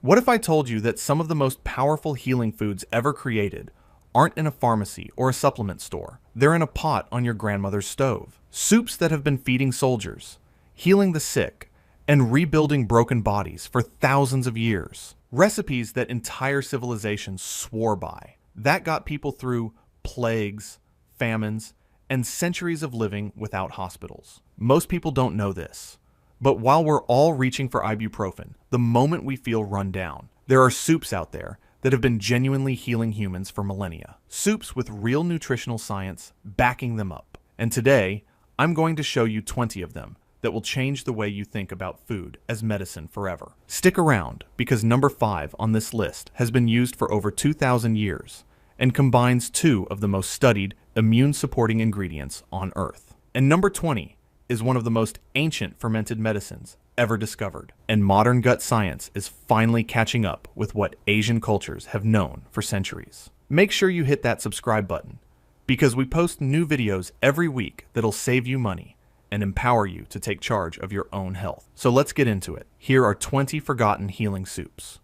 What if I told you that some of the most powerful healing foods ever created aren't in a pharmacy or a supplement store? They're in a pot on your grandmother's stove. Soups that have been feeding soldiers, healing the sick, and rebuilding broken bodies for thousands of years. Recipes that entire civilizations swore by. That got people through plagues, famines, and centuries of living without hospitals. Most people don't know this. But while we're all reaching for ibuprofen, the moment we feel run down, there are soups out there that have been genuinely healing humans for millennia. Soups with real nutritional science backing them up. And today, I'm going to show you 20 of them that will change the way you think about food as medicine forever. Stick around, because number 5 on this list has been used for over 2,000 years and combines 2 of the most studied immune-supporting ingredients on Earth. And number 20 is one of the most ancient fermented medicines ever discovered, and modern gut science is finally catching up with what Asian cultures have known for centuries. Make sure you hit that subscribe button, because we post new videos every week that'll save you money and empower you to take charge of your own health. So let's get into it. Here are 20 forgotten healing soups,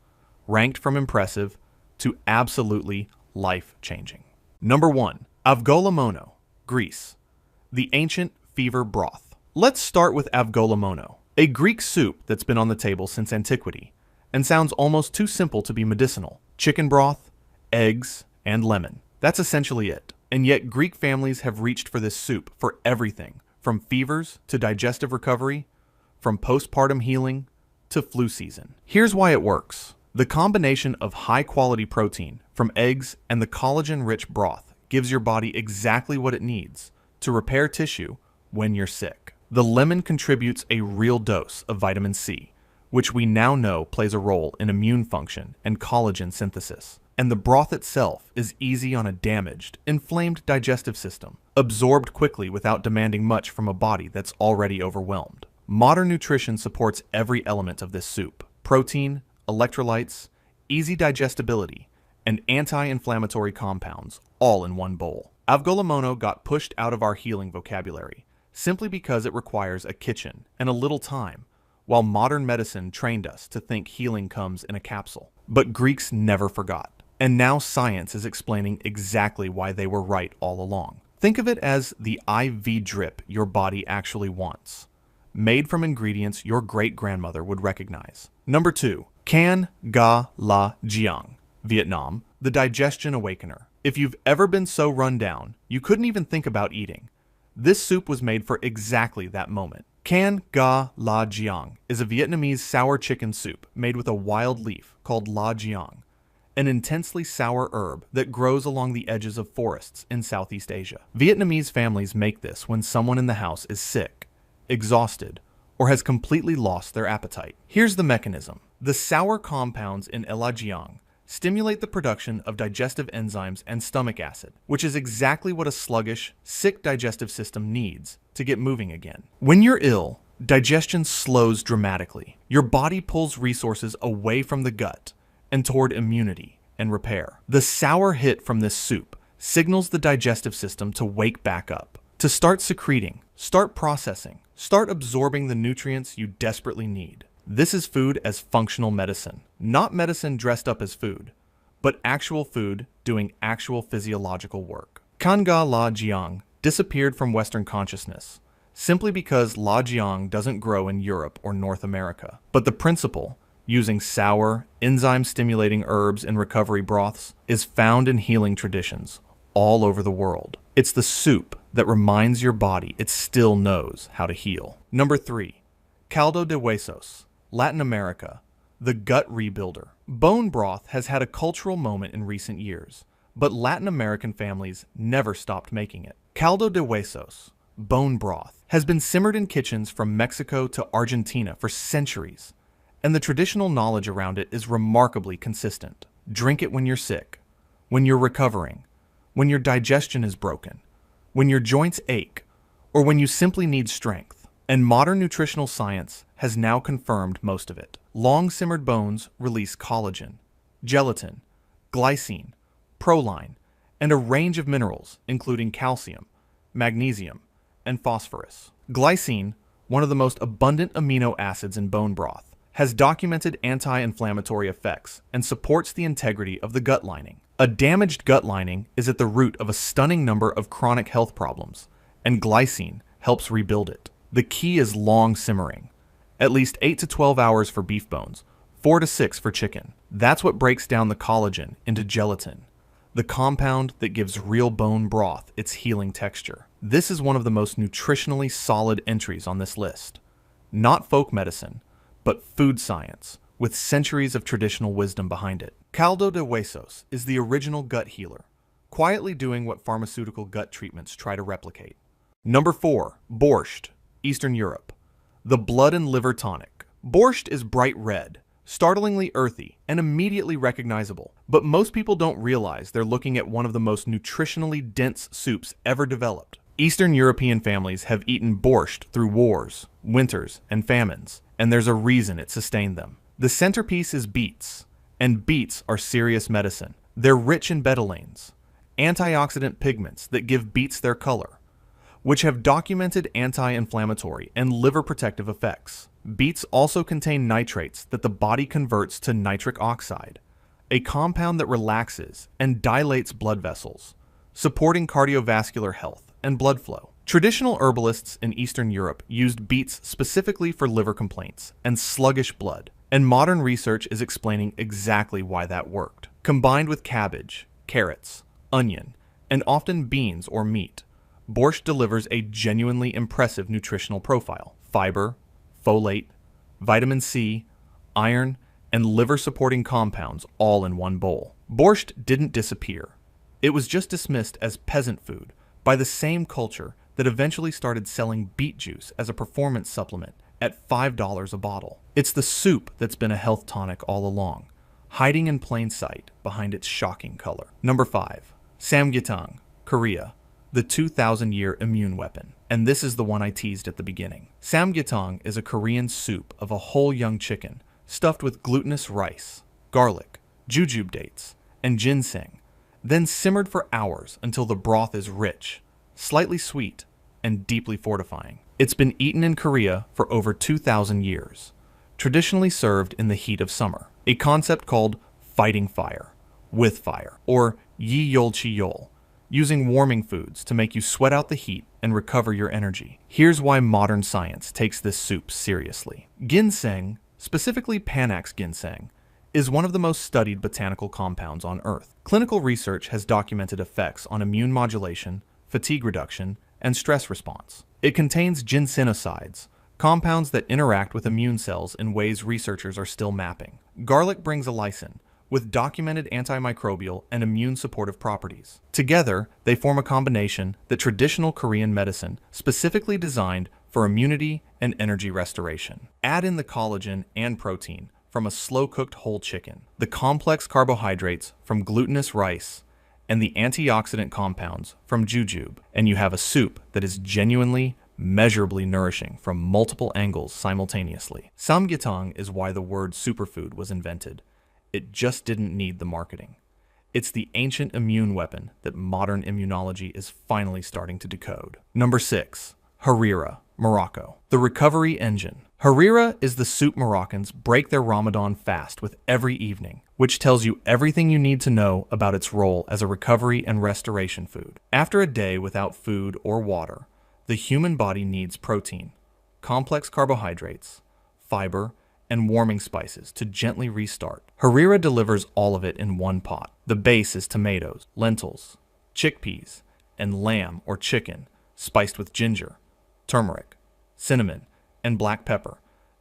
ranked from impressive to absolutely life-changing. Number 1. Avgolemono, Greece, the ancient fever broth. Let's start with Avgolemono, a Greek soup that's been on the table since antiquity and sounds almost too simple to be medicinal. Chicken broth, eggs, and lemon. That's essentially it. And yet Greek families have reached for this soup for everything from fevers to digestive recovery, from postpartum healing to flu season. Here's why it works. The combination of high-quality protein from eggs and the collagen-rich broth gives your body exactly what it needs to repair tissue when you're sick. The lemon contributes a real dose of vitamin C, which we now know plays a role in immune function and collagen synthesis. And the broth itself is easy on a damaged, inflamed digestive system, absorbed quickly without demanding much from a body that's already overwhelmed. Modern nutrition supports every element of this soup: protein, electrolytes, easy digestibility, and anti-inflammatory compounds, all in one bowl. Avgolemono got pushed out of our healing vocabulary simply because it requires a kitchen and a little time, while modern medicine trained us to think healing comes in a capsule. But Greeks never forgot. And now science is explaining exactly why they were right all along. Think of it as the IV drip your body actually wants, made from ingredients your great-grandmother would recognize. Number 2. Can Ga La Giang, Vietnam, the digestion awakener. If you've ever been so run down, you couldn't even think about eating, this soup was made for exactly that moment. Can Ga La Giang is a Vietnamese sour chicken soup made with a wild leaf called La Giang, an intensely sour herb that grows along the edges of forests in Southeast Asia. Vietnamese families make this when someone in the house is sick, exhausted, or has completely lost their appetite. Here's the mechanism. The sour compounds in La Giang stimulate the production of digestive enzymes and stomach acid, which is exactly what a sluggish, sick digestive system needs to get moving again. When you're ill, digestion slows dramatically. Your body pulls resources away from the gut and toward immunity and repair. The sour hit from this soup signals the digestive system to wake back up, to start secreting, start processing, start absorbing the nutrients you desperately need. This is food as functional medicine. Not medicine dressed up as food, but actual food doing actual physiological work. Can Ga La Giang disappeared from Western consciousness simply because La Giang doesn't grow in Europe or North America. But the principle, using sour, enzyme-stimulating herbs in recovery broths, is found in healing traditions all over the world. It's the soup that reminds your body it still knows how to heal. Number 3. Caldo de Huesos, Latin America, the gut rebuilder. Bone broth has had a cultural moment in recent years, but Latin American families never stopped making it. Caldo de Huesos, bone broth, has been simmered in kitchens from Mexico to Argentina for centuries, and the traditional knowledge around it is remarkably consistent. Drink it when you're sick, when you're recovering, when your digestion is broken, when your joints ache, or when you simply need strength. And modern nutritional science has now confirmed most of it. Long-simmered bones release collagen, gelatin, glycine, proline, and a range of minerals, including calcium, magnesium, and phosphorus. Glycine, one of the most abundant amino acids in bone broth, has documented anti-inflammatory effects and supports the integrity of the gut lining. A damaged gut lining is at the root of a stunning number of chronic health problems, and glycine helps rebuild it. The key is long simmering. At least 8 to 12 hours for beef bones, 4 to 6 for chicken. That's what breaks down the collagen into gelatin, the compound that gives real bone broth its healing texture. This is one of the most nutritionally solid entries on this list. Not folk medicine, but food science, with centuries of traditional wisdom behind it. Caldo de Huesos is the original gut healer, quietly doing what pharmaceutical gut treatments try to replicate. Number 4. Borscht, Eastern Europe. The blood and liver tonic. Borscht is bright red, startlingly earthy, and immediately recognizable, but most people don't realize they're looking at one of the most nutritionally dense soups ever developed. Eastern European families have eaten borscht through wars, winters, and famines, and there's a reason it sustained them. The centerpiece is beets, and beets are serious medicine. They're rich in betalains, antioxidant pigments that give beets their color, which have documented anti-inflammatory and liver protective effects. Beets also contain nitrates that the body converts to nitric oxide, a compound that relaxes and dilates blood vessels, supporting cardiovascular health and blood flow. Traditional herbalists in Eastern Europe used beets specifically for liver complaints and sluggish blood, and modern research is explaining exactly why that worked. Combined with cabbage, carrots, onion, and often beans or meat, borscht delivers a genuinely impressive nutritional profile. Fiber, folate, vitamin C, iron, and liver-supporting compounds all in one bowl. Borscht didn't disappear. It was just dismissed as peasant food by the same culture that eventually started selling beet juice as a performance supplement at $5 a bottle. It's the soup that's been a health tonic all along, hiding in plain sight behind its shocking color. Number 5. Samgyetang, Korea. The 2,000-year immune weapon. And this is the one I teased at the beginning. Samgyetang is a Korean soup of a whole young chicken stuffed with glutinous rice, garlic, jujube dates, and ginseng, then simmered for hours until the broth is rich, slightly sweet, and deeply fortifying. It's been eaten in Korea for over 2,000 years, traditionally served in the heat of summer, a concept called fighting fire, with fire, or yi yol chi yol, using warming foods to make you sweat out the heat and recover your energy. Here's why modern science takes this soup seriously. Ginseng, specifically Panax ginseng, is one of the most studied botanical compounds on Earth. Clinical research has documented effects on immune modulation, fatigue reduction, and stress response. It contains ginsenosides, compounds that interact with immune cells in ways researchers are still mapping. Garlic brings a lysine, with documented antimicrobial and immune supportive properties. Together, they form a combination that traditional Korean medicine specifically designed for immunity and energy restoration. Add in the collagen and protein from a slow-cooked whole chicken, the complex carbohydrates from glutinous rice, and the antioxidant compounds from jujube, and you have a soup that is genuinely, measurably nourishing from multiple angles simultaneously. Samgyetang is why the word superfood was invented. It just didn't need the marketing. It's the ancient immune weapon that modern immunology is finally starting to decode. Number 6. Harira, Morocco. The recovery engine. Harira is the soup Moroccans break their Ramadan fast with every evening, which tells you everything you need to know about its role as a recovery and restoration food. After a day without food or water, the human body needs protein, complex carbohydrates, fiber, and warming spices to gently restart. Harira delivers all of it in one pot. The base is tomatoes, lentils, chickpeas, and lamb or chicken, spiced with ginger, turmeric, cinnamon, and black pepper,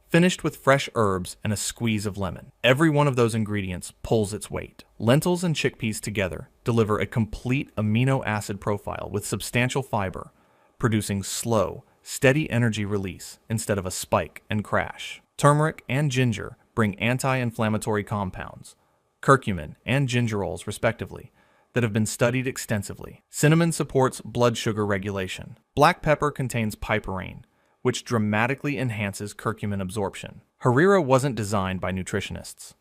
finished with fresh herbs and a squeeze of lemon. Every one of those ingredients pulls its weight. Lentils and chickpeas together deliver a complete amino acid profile with substantial fiber, producing slow, steady energy release instead of a spike and crash. Turmeric and ginger bring anti-inflammatory compounds, curcumin and gingerols respectively, that have been studied extensively. Cinnamon supports blood sugar regulation. Black pepper contains piperine, which dramatically enhances curcumin absorption. Harira wasn't designed by nutritionists.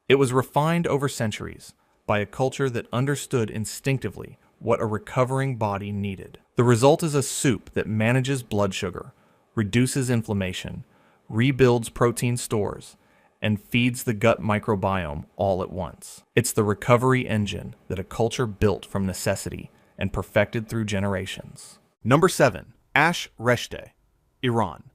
It was refined over centuries by a culture that understood instinctively what a recovering body needed. The result is a soup that manages blood sugar, reduces inflammation, rebuilds protein stores, and feeds the gut microbiome all at once. It's the recovery engine that a culture built from necessity and perfected through generations. Number 7. Ash Reshte, Iran.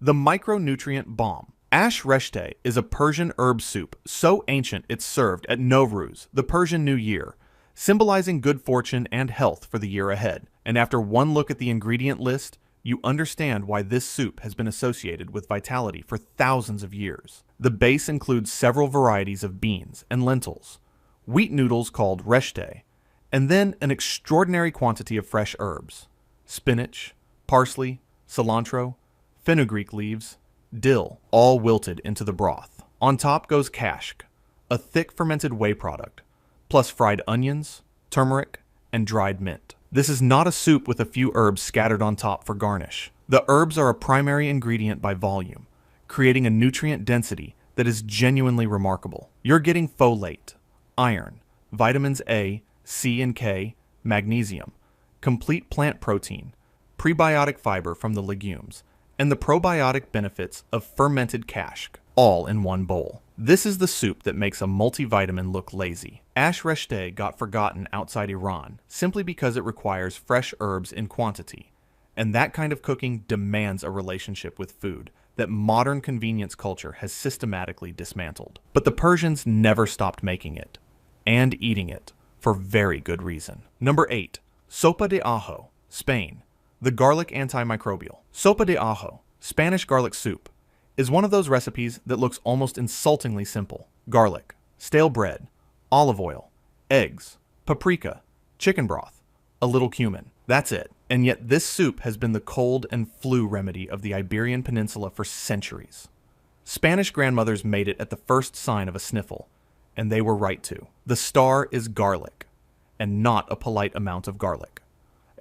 The micronutrient bomb. Ash Reshte is a Persian herb soup so ancient it's served at Nowruz, the Persian New Year, symbolizing good fortune and health for the year ahead. And after one look at the ingredient list, you understand why this soup has been associated with vitality for thousands of years. The base includes several varieties of beans and lentils, wheat noodles called reshte, and then an extraordinary quantity of fresh herbs: spinach, parsley, cilantro, fenugreek leaves, dill, all wilted into the broth. On top goes kashk, a thick fermented whey product, plus fried onions, turmeric, and dried mint. This is not a soup with a few herbs scattered on top for garnish. The herbs are a primary ingredient by volume, creating a nutrient density that is genuinely remarkable. You're getting folate, iron, vitamins A, C and K, magnesium, complete plant protein, prebiotic fiber from the legumes, and the probiotic benefits of fermented kashk, all in one bowl. This is the soup that makes a multivitamin look lazy. Ash Reshte got forgotten outside Iran simply because it requires fresh herbs in quantity, and that kind of cooking demands a relationship with food that modern convenience culture has systematically dismantled. But the Persians never stopped making it, and eating it, for very good reason. Number 8. Sopa de ajo, Spain. The garlic antimicrobial. Sopa de ajo, Spanish garlic soup, is one of those recipes that looks almost insultingly simple. Garlic, stale bread, olive oil, eggs, paprika, chicken broth, a little cumin. That's it. And yet this soup has been the cold and flu remedy of the Iberian Peninsula for centuries. Spanish grandmothers made it at the first sign of a sniffle, and they were right to. The star is garlic, and not a polite amount of garlic.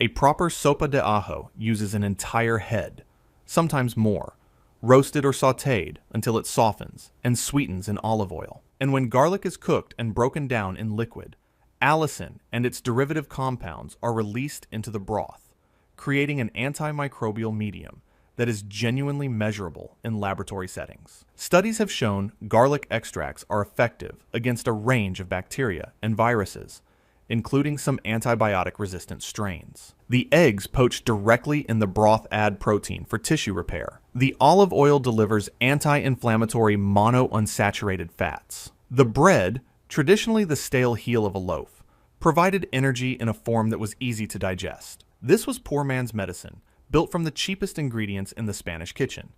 A proper sopa de ajo uses an entire head, sometimes more, roasted or sautéed until it softens and sweetens in olive oil. And when garlic is cooked and broken down in liquid, allicin and its derivative compounds are released into the broth, creating an antimicrobial medium that is genuinely measurable in laboratory settings. Studies have shown garlic extracts are effective against a range of bacteria and viruses, including some antibiotic-resistant strains. The eggs poached directly in the broth add protein for tissue repair. The olive oil delivers anti-inflammatory monounsaturated fats. The bread, traditionally the stale heel of a loaf, provided energy in a form that was easy to digest. This was poor man's medicine, built from the cheapest ingredients in the Spanish kitchen,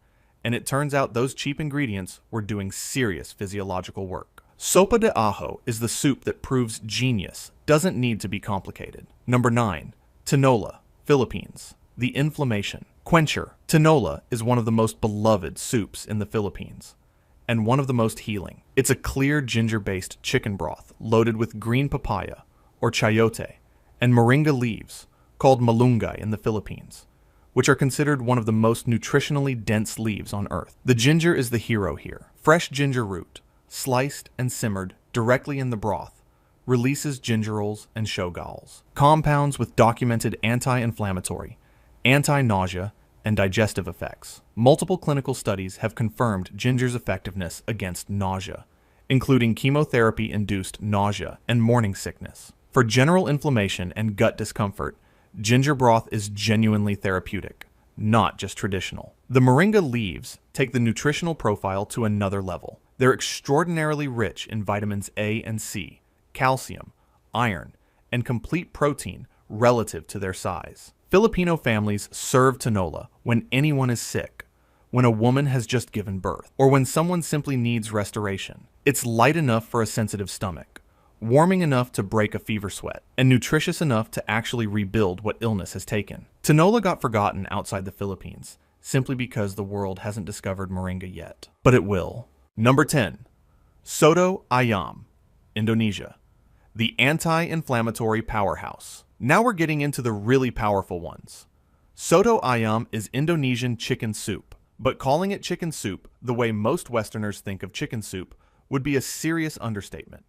and it turns out those cheap ingredients were doing serious physiological work. Sopa de ajo is the soup that proves genius doesn't need to be complicated. Number 9. Tinola, Philippines. The inflammation quencher. Tinola is one of the most beloved soups in the Philippines, and one of the most healing. It's a clear ginger-based chicken broth loaded with green papaya, or chayote, and moringa leaves, called malunggay in the Philippines, which are considered one of the most nutritionally dense leaves on earth. The ginger is the hero here. Fresh ginger root, sliced and simmered directly in the broth, releases gingerols and shogalls, compounds with documented anti-inflammatory, anti-nausea, and digestive effects. Multiple clinical studies have confirmed ginger's effectiveness against nausea, including chemotherapy-induced nausea and morning sickness. For general inflammation and gut discomfort, ginger broth is genuinely therapeutic, not just traditional. The moringa leaves take the nutritional profile to another level. They're extraordinarily rich in vitamins A and C, calcium, iron, and complete protein relative to their size. Filipino families serve tinola when anyone is sick, when a woman has just given birth, or when someone simply needs restoration. It's light enough for a sensitive stomach, warming enough to break a fever sweat, and nutritious enough to actually rebuild what illness has taken. Tinola got forgotten outside the Philippines, simply because the world hasn't discovered moringa yet. But it will. Number 10. Soto ayam, Indonesia. The anti-inflammatory powerhouse. Now we're getting into the really powerful ones. Soto ayam is Indonesian chicken soup, but calling it chicken soup the way most Westerners think of chicken soup would be a serious understatement.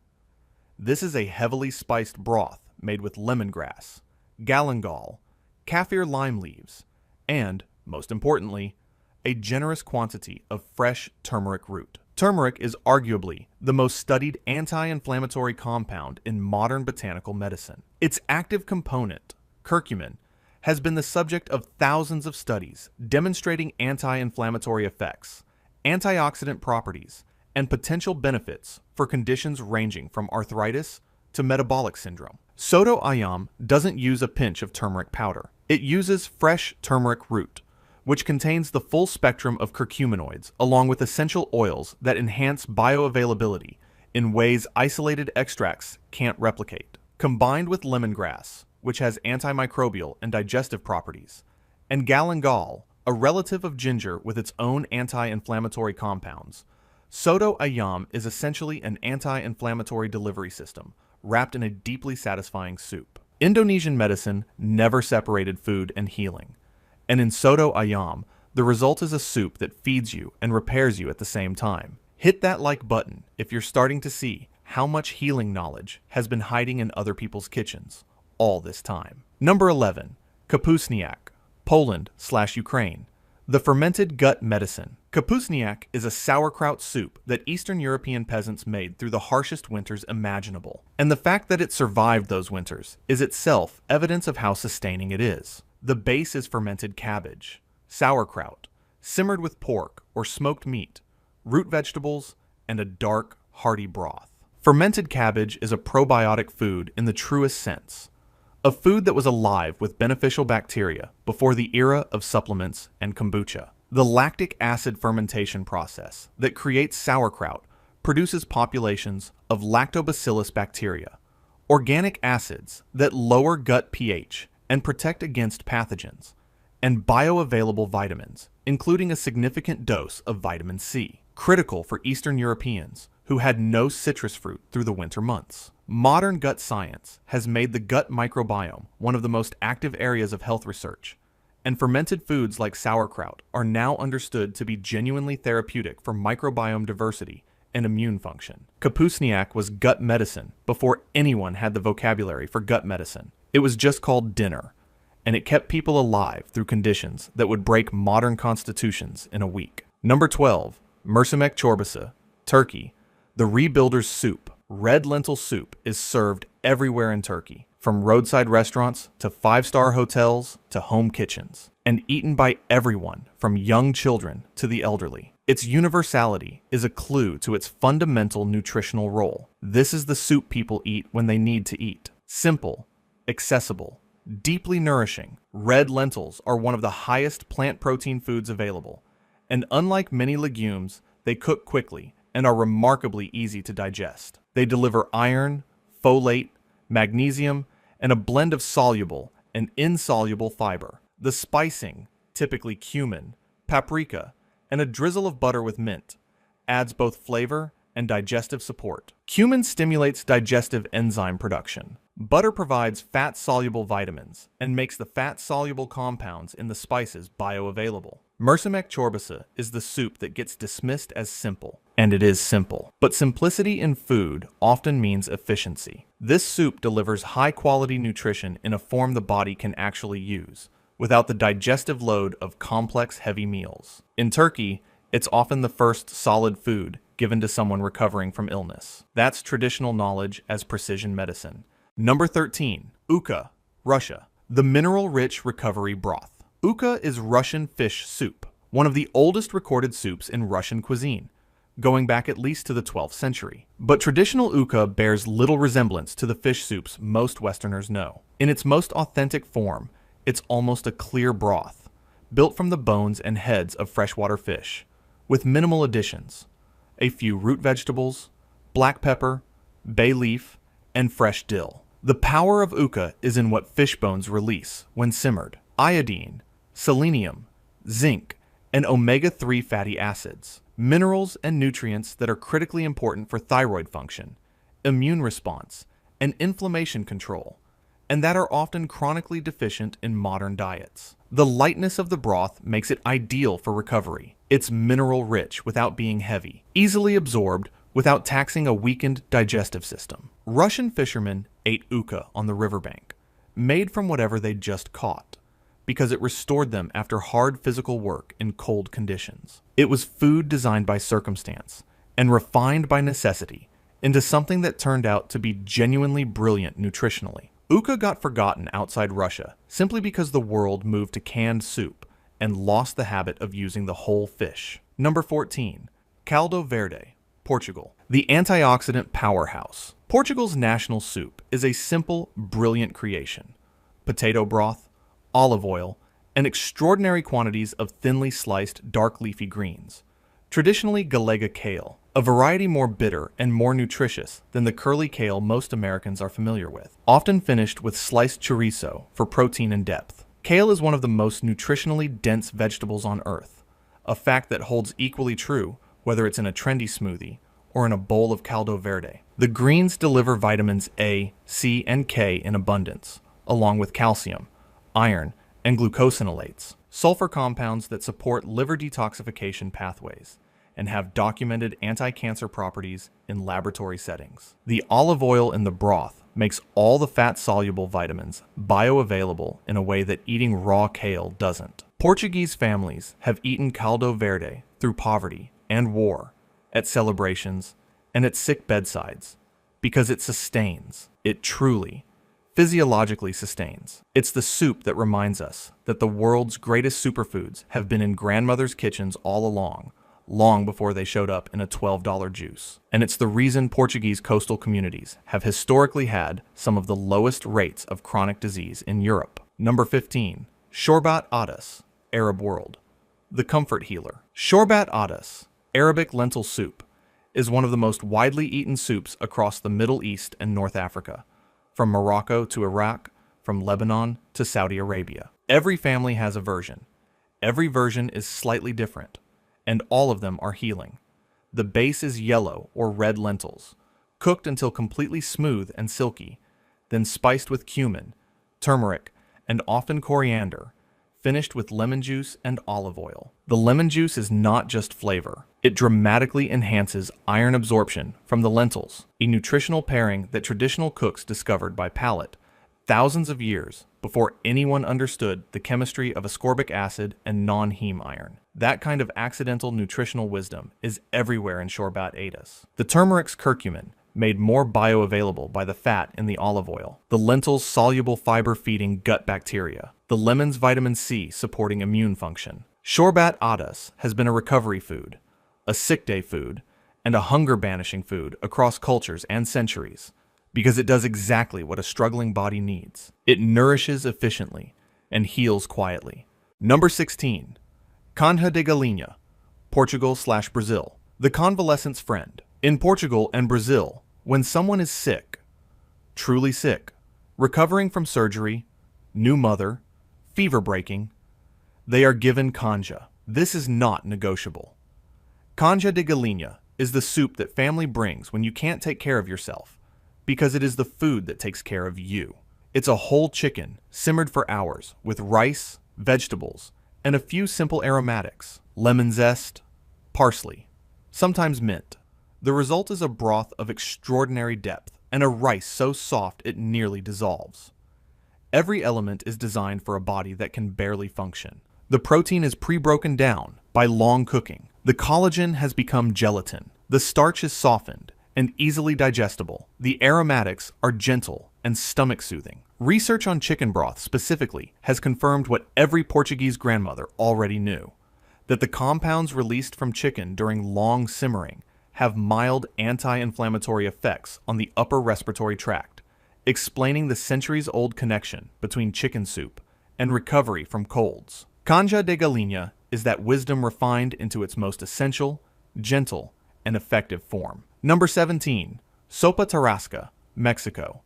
This is a heavily spiced broth made with lemongrass, galangal, kaffir lime leaves, and, most importantly, a generous quantity of fresh turmeric root. Turmeric is arguably the most studied anti-inflammatory compound in modern botanical medicine. Its active component, curcumin, has been the subject of thousands of studies demonstrating anti-inflammatory effects, antioxidant properties, and potential benefits for conditions ranging from arthritis to metabolic syndrome. Soto Ayam doesn't use a pinch of turmeric powder. It uses fresh turmeric root, which contains the full spectrum of curcuminoids along with essential oils that enhance bioavailability in ways isolated extracts can't replicate. Combined with lemongrass, which has antimicrobial and digestive properties, and galangal, a relative of ginger with its own anti-inflammatory compounds, Soto Ayam is essentially an anti-inflammatory delivery system wrapped in a deeply satisfying soup. Indonesian medicine never separated food and healing, and in Soto Ayam, the result is a soup that feeds you and repairs you at the same time. Hit that like button if you're starting to see how much healing knowledge has been hiding in other people's kitchens all this time. Number 11. Kapusniak, Poland/Ukraine. The fermented gut medicine. Kapusniak is a sauerkraut soup that Eastern European peasants made through the harshest winters imaginable, and the fact that it survived those winters is itself evidence of how sustaining it is. The base is fermented cabbage, sauerkraut, simmered with pork or smoked meat, root vegetables, and a dark, hearty broth. Fermented cabbage is a probiotic food in the truest sense, a food that was alive with beneficial bacteria before the era of supplements and kombucha. The lactic acid fermentation process that creates sauerkraut produces populations of lactobacillus bacteria, organic acids that lower gut pH and protect against pathogens, and bioavailable vitamins, including a significant dose of vitamin C, critical for Eastern Europeans who had no citrus fruit through the winter months. Modern gut science has made the gut microbiome one of the most active areas of health research, and fermented foods like sauerkraut are now understood to be genuinely therapeutic for microbiome diversity and immune function. Kapusniak was gut medicine before anyone had the vocabulary for gut medicine. It was just called dinner, and it kept people alive through conditions that would break modern constitutions in a week. Number 12. Mercimek çorbası, Turkey. The Rebuilder's Soup. Red lentil soup is served everywhere in Turkey, from roadside restaurants to five-star hotels to home kitchens, and eaten by everyone from young children to the elderly. Its universality is a clue to its fundamental nutritional role. This is the soup people eat when they need to eat. Simple, accessible, deeply nourishing, red lentils are one of the highest plant protein foods available, and unlike many legumes, they cook quickly and are remarkably easy to digest. They deliver iron, folate, magnesium, and a blend of soluble and insoluble fiber. The spicing, typically cumin, paprika, and a drizzle of butter with mint, adds both flavor and digestive support. Cumin stimulates digestive enzyme production. Butter provides fat-soluble vitamins and makes the fat-soluble compounds in the spices bioavailable. Mercimek çorbası is the soup that gets dismissed as simple, and it is simple. But simplicity in food often means efficiency. This soup delivers high-quality nutrition in a form the body can actually use, without the digestive load of complex, heavy meals. In Turkey, it's often the first solid food given to someone recovering from illness. That's traditional knowledge as precision medicine. Number 13. Uka, Russia. The mineral-rich recovery broth. Uka is Russian fish soup, one of the oldest recorded soups in Russian cuisine, going back at least to the 12th century. But traditional uka bears little resemblance to the fish soups most Westerners know. In its most authentic form, it's almost a clear broth, built from the bones and heads of freshwater fish, with minimal additions: a few root vegetables, black pepper, bay leaf, and fresh dill. The power of uka is in what fish bones release when simmered: iodine, selenium, zinc, and omega-3 fatty acids, minerals and nutrients that are critically important for thyroid function, immune response, and inflammation control, and that are often chronically deficient in modern diets. The lightness of the broth makes it ideal for recovery. It's mineral-rich without being heavy, easily absorbed without taxing a weakened digestive system. Russian fishermen ate uka on the riverbank, made from whatever they'd just caught, because it restored them after hard physical work in cold conditions. It was food designed by circumstance, and refined by necessity into something that turned out to be genuinely brilliant nutritionally. Uka got forgotten outside Russia simply because the world moved to canned soup and lost the habit of using the whole fish. Number 14. Caldo Verde, Portugal. The antioxidant powerhouse. Portugal's national soup is a simple, brilliant creation. Potato broth, olive oil, and extraordinary quantities of thinly sliced dark leafy greens. Traditionally galega kale, a variety more bitter and more nutritious than the curly kale most Americans are familiar with, often finished with sliced chorizo for protein and depth. Kale is one of the most nutritionally dense vegetables on Earth, a fact that holds equally true whether it's in a trendy smoothie or in a bowl of caldo verde. The greens deliver vitamins A, C, and K in abundance, along with calcium, iron, and glucosinolates, sulfur compounds that support liver detoxification pathways and have documented anti-cancer properties in laboratory settings. The olive oil in the broth makes all the fat-soluble vitamins bioavailable in a way that eating raw kale doesn't. Portuguese families have eaten caldo verde through poverty and war, at celebrations, and at sick bedsides, because it sustains. It truly, physiologically sustains. It's the soup that reminds us that the world's greatest superfoods have been in grandmother's kitchens all along, long before they showed up in a $12 juice. And it's the reason Portuguese coastal communities have historically had some of the lowest rates of chronic disease in Europe. Number 15. Shorbat Adas, Arab world. The comfort healer. Shorbat Adas, Arabic lentil soup, is one of the most widely eaten soups across the Middle East and North Africa, from Morocco to Iraq, from Lebanon to Saudi Arabia. Every family has a version. Every version is slightly different, and all of them are healing. The base is yellow or red lentils, cooked until completely smooth and silky, then spiced with cumin, turmeric, and often coriander, finished with lemon juice and olive oil. The lemon juice is not just flavor. It dramatically enhances iron absorption from the lentils, a nutritional pairing that traditional cooks discovered by palate thousands of years before anyone understood the chemistry of ascorbic acid and non-heme iron. That kind of accidental nutritional wisdom is everywhere in Shorbat Adas. The turmeric's curcumin, made more bioavailable by the fat in the olive oil. The lentils' soluble fiber-feeding gut bacteria. The lemon's vitamin C supporting immune function. Shorbat Adas has been a recovery food, a sick day food, and a hunger-banishing food across cultures and centuries, because it does exactly what a struggling body needs. It nourishes efficiently and heals quietly. Number 16. Canja de Galinha, Portugal/Brazil. The convalescent's friend. In Portugal and Brazil, when someone is sick, truly sick, recovering from surgery, new mother, fever breaking, they are given canja. This is not negotiable. Canja de Galinha is the soup that family brings when you can't take care of yourself, because it is the food that takes care of you. It's a whole chicken, simmered for hours, with rice, vegetables, and a few simple aromatics, lemon zest, parsley, sometimes mint. The result is a broth of extraordinary depth and a rice so soft it nearly dissolves. Every element is designed for a body that can barely function. The protein is pre-broken down by long cooking. The collagen has become gelatin. The starch is softened and easily digestible. The aromatics are gentle and stomach-soothing. Research on chicken broth specifically has confirmed what every Portuguese grandmother already knew, that the compounds released from chicken during long simmering have mild anti-inflammatory effects on the upper respiratory tract, explaining the centuries-old connection between chicken soup and recovery from colds. Canja de Galinha is that wisdom refined into its most essential, gentle, and effective form. Number 17. Sopa Tarasca, Mexico.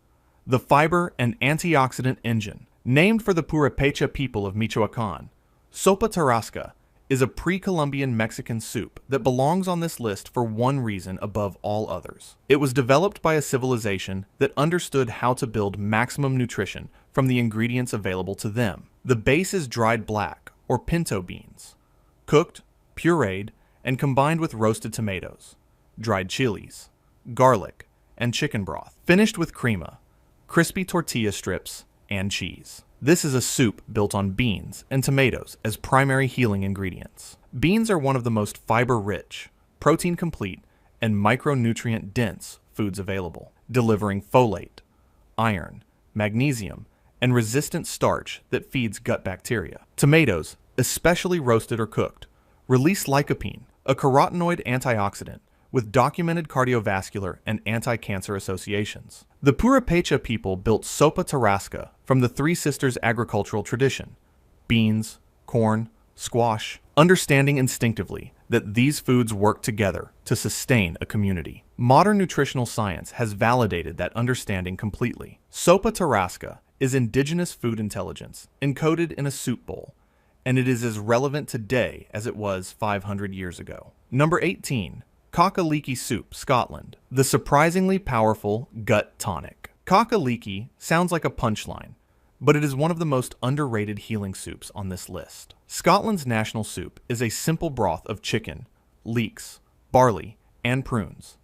The fiber and antioxidant engine. Named for the Purepecha people of Michoacan, Sopa Tarasca is a pre-Columbian Mexican soup that belongs on this list for one reason above all others. It was developed by a civilization that understood how to build maximum nutrition from the ingredients available to them. The base is dried black, or pinto beans, cooked, pureed, and combined with roasted tomatoes, dried chilies, garlic, and chicken broth, finished with crema, crispy tortilla strips, and cheese. This is a soup built on beans and tomatoes as primary healing ingredients. Beans are one of the most fiber-rich, protein-complete, and micronutrient-dense foods available, delivering folate, iron, magnesium, and resistant starch that feeds gut bacteria. Tomatoes, especially roasted or cooked, release lycopene, a carotenoid antioxidant with documented cardiovascular and anti-cancer associations. The Purépecha people built sopa tarasca from the Three Sisters agricultural tradition: beans, corn, squash, understanding instinctively that these foods work together to sustain a community. Modern nutritional science has validated that understanding completely. Sopa tarasca is indigenous food intelligence encoded in a soup bowl, and it is as relevant today as it was 500 years ago. Number 18. Cock-a-leekie soup, Scotland. The surprisingly powerful gut tonic. Cock-a-leekie sounds like a punchline, but it is one of the most underrated healing soups on this list. Scotland's national soup is a simple broth of chicken, leeks, barley, and prunes,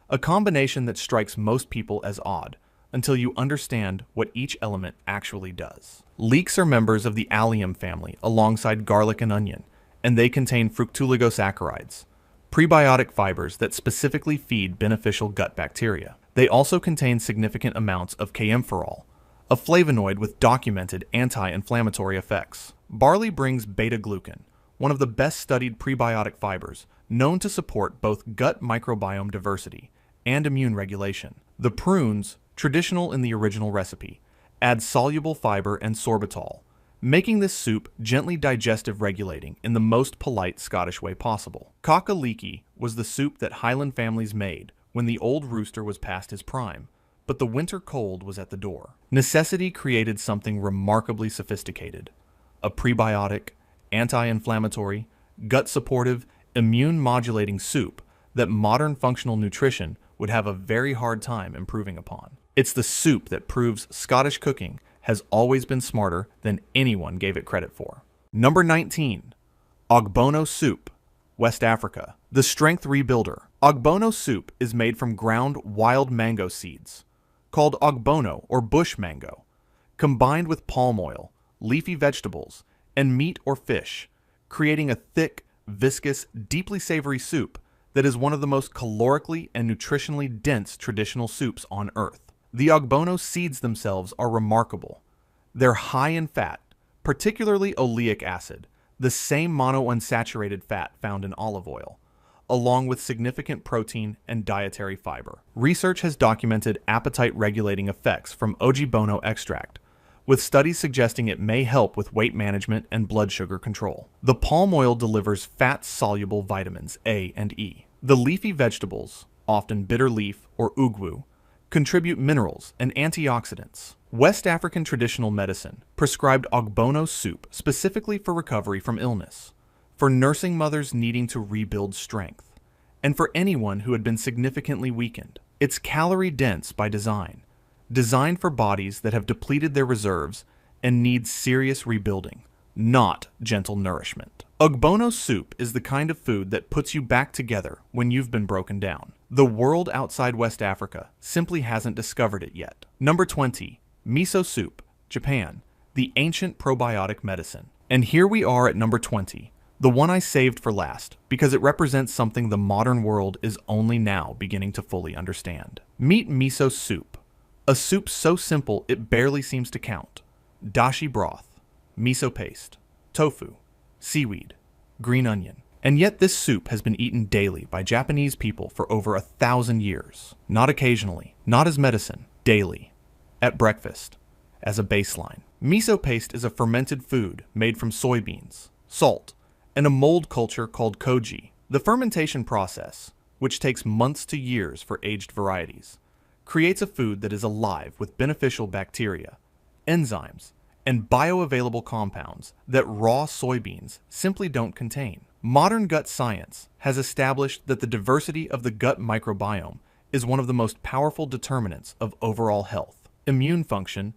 a combination that strikes most people as odd until you understand what each element actually does. Leeks are members of the allium family alongside garlic and onion, and they contain fructooligosaccharides, prebiotic fibers that specifically feed beneficial gut bacteria. They also contain significant amounts of kaempferol, a flavonoid with documented anti-inflammatory effects. Barley brings beta-glucan, one of the best-studied prebiotic fibers known to support both gut microbiome diversity and immune regulation. The prunes, traditional in the original recipe, add soluble fiber and sorbitol, making this soup gently digestive regulating in the most polite Scottish way possible. Cock-a-leekie was the soup that Highland families made when the old rooster was past his prime, but the winter cold was at the door. Necessity created something remarkably sophisticated: a prebiotic, anti-inflammatory, gut-supportive, immune-modulating soup that modern functional nutrition would have a very hard time improving upon. It's the soup that proves Scottish cooking has always been smarter than anyone gave it credit for. Number 19. Ogbono soup, West Africa. The strength rebuilder. Ogbono soup is made from ground wild mango seeds, called ogbono or bush mango, combined with palm oil, leafy vegetables, and meat or fish, creating a thick, viscous, deeply savory soup that is one of the most calorically and nutritionally dense traditional soups on earth. The ogbono seeds themselves are remarkable. They're high in fat, particularly oleic acid, the same monounsaturated fat found in olive oil, along with significant protein and dietary fiber. Research has documented appetite-regulating effects from ogbono extract, with studies suggesting it may help with weight management and blood sugar control. The palm oil delivers fat-soluble vitamins A and E. The leafy vegetables, often bitter leaf or ugwu, contribute minerals and antioxidants. West African traditional medicine prescribed ogbono soup specifically for recovery from illness, for nursing mothers needing to rebuild strength, and for anyone who had been significantly weakened. It's calorie-dense by design, designed for bodies that have depleted their reserves and need serious rebuilding, not gentle nourishment. Ogbono soup is the kind of food that puts you back together when you've been broken down. The world outside West Africa simply hasn't discovered it yet. Number 20. Miso Soup, Japan. The ancient probiotic medicine. And here we are at number 20, the one I saved for last because it represents something the modern world is only now beginning to fully understand. Meet miso soup, a soup so simple it barely seems to count. Dashi broth, miso paste, tofu, seaweed, green onion. And yet this soup has been eaten daily by Japanese people for over 1,000 years. Not occasionally, not as medicine, daily, at breakfast, as a baseline. Miso paste is a fermented food made from soybeans, salt, and a mold culture called koji. The fermentation process, which takes months to years for aged varieties, creates a food that is alive with beneficial bacteria, enzymes, and bioavailable compounds that raw soybeans simply don't contain. Modern gut science has established that the diversity of the gut microbiome is one of the most powerful determinants of overall health, immune function,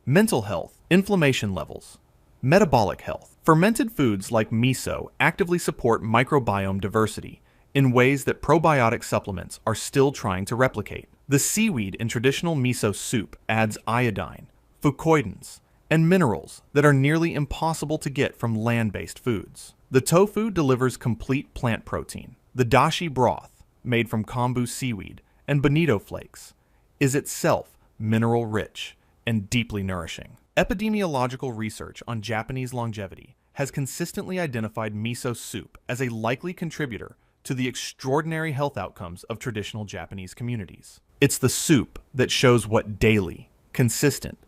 mental health, inflammation levels, metabolic health. Fermented foods like miso actively support microbiome diversity in ways that probiotic supplements are still trying to replicate. The seaweed in traditional miso soup adds iodine, fucoidins, and minerals that are nearly impossible to get from land-based foods. The tofu delivers complete plant protein. The dashi broth, made from kombu seaweed and bonito flakes, is itself mineral-rich and deeply nourishing. Epidemiological research on Japanese longevity has consistently identified miso soup as a likely contributor to the extraordinary health outcomes of traditional Japanese communities. It's the soup that shows what daily, consistent,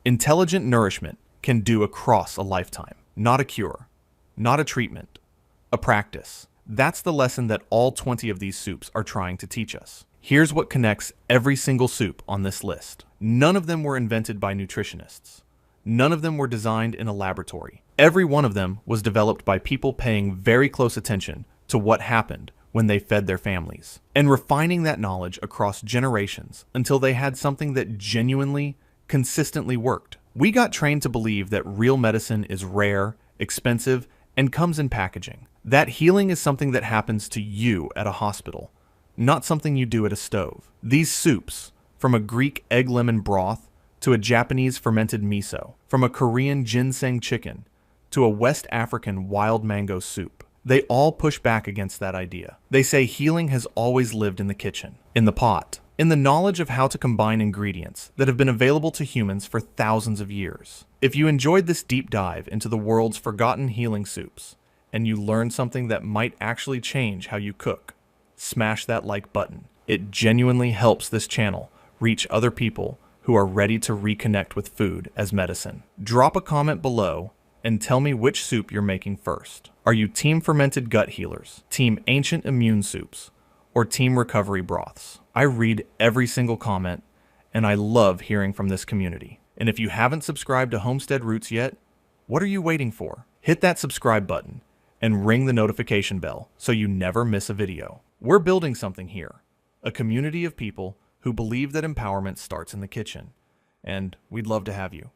intelligent nourishment can do across a lifetime. Not a cure, not a treatment, a practice. That's the lesson that all 20 of these soups are trying to teach us. Here's what connects every single soup on this list. None of them were invented by nutritionists. None of them were designed in a laboratory. Every one of them was developed by people paying very close attention to what happened when they fed their families, and refining that knowledge across generations until they had something that genuinely, consistently worked. We got trained to believe that real medicine is rare, expensive, and comes in packaging. That healing is something that happens to you at a hospital, not something you do at a stove. These soups, from a Greek egg lemon broth to a Japanese fermented miso, from a Korean ginseng chicken to a West African wild mango soup, they all push back against that idea. They say healing has always lived in the kitchen, in the pot, in the knowledge of how to combine ingredients that have been available to humans for thousands of years. If you enjoyed this deep dive into the world's forgotten healing soups, and you learned something that might actually change how you cook, smash that like button. It genuinely helps this channel reach other people who are ready to reconnect with food as medicine. Drop a comment below and tell me which soup you're making first. Are you team fermented gut healers, team ancient immune soups, or team recovery broths? I read every single comment, and I love hearing from this community. And if you haven't subscribed to Homestead Roots yet, what are you waiting for? Hit that subscribe button and ring the notification bell so you never miss a video. We're building something here, a community of people who believe that empowerment starts in the kitchen, and we'd love to have you.